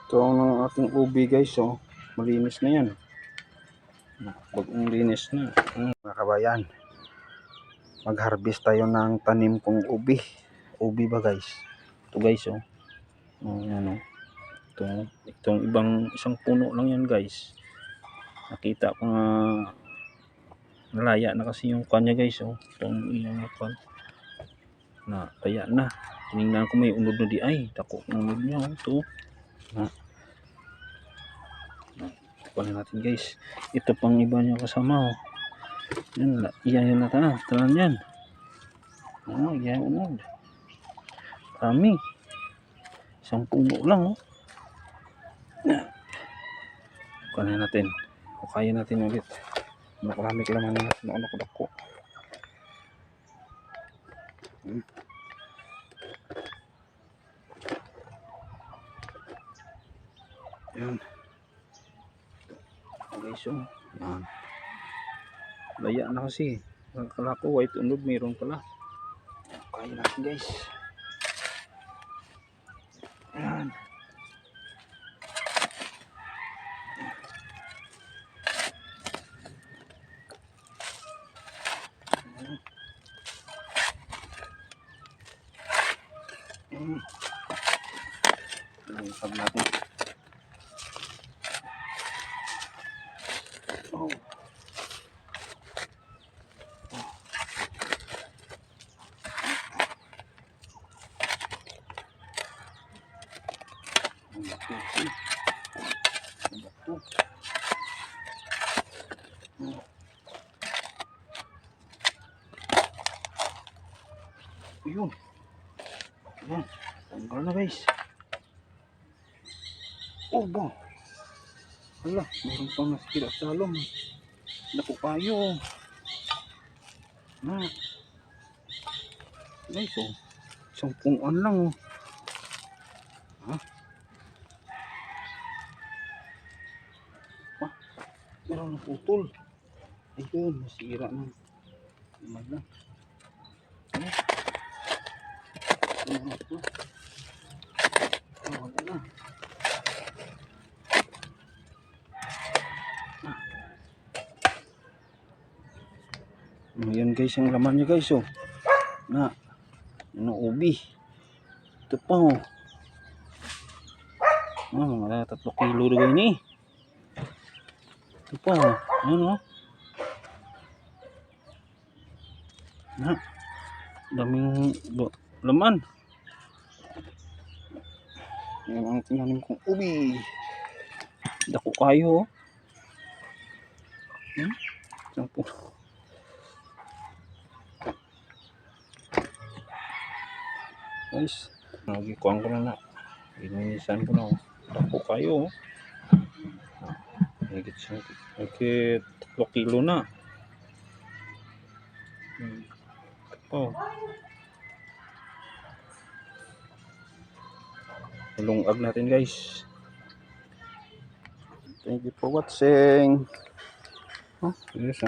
Ito ang ating ubi guys, oh. Malinis na yan. Bagong linis na. Mga kabayan, mag-harvest tayo ng tanim kong ubi. Ubi ba guys? Ito guys, oh. Yan, oh. Itong isang puno lang yan guys. Nakita ko nga nalaya na kasi yung kanya guys, oh. Itong iyang kwan na kaya na. Tinignan ko may unod na di ay. Tako ng unod niya, oh. Ito. Kunin natin guys. Ito pang iba niya kasama, oh. Yan, iyan na tanan yan. Oh, iyan unod. Kami. Isang puno lang, oh. Kunin natin. Kaya natin ulit. Makarami ka naman na ako. Yan. Guys, oh. Yan. Laya na kasi. Akala ko white unod mayroon pala. Kaya natin guys. Yan. Pag natin. Oh. Yun. Yan. Tanggal na guys. Oh ba. Hala, meron pang nakikita sa talong. Naku kayo. Na. Guys, oh. Isang punuan lang, oh. Ha? Ah, meron na putol. Ayun, masira na. Naman lang. Wala na. Ayan guys, ang laman niya guys, oh. Na. Ano, ubi. Ito pa, oh. Mga 3 kilo rin ini. Ito pa, oh. Ayan, oh. Na. Daming laman. Yan ang tinanim kong ubi. Dako kayo, oh. Sampo. Guys, nagikuhan ko na. Ininisan ko na, oh. Dako kayo, oh. Higit 3 kilo na. Oh. Ilungag natin guys. Thank you for watching. Oh, yes,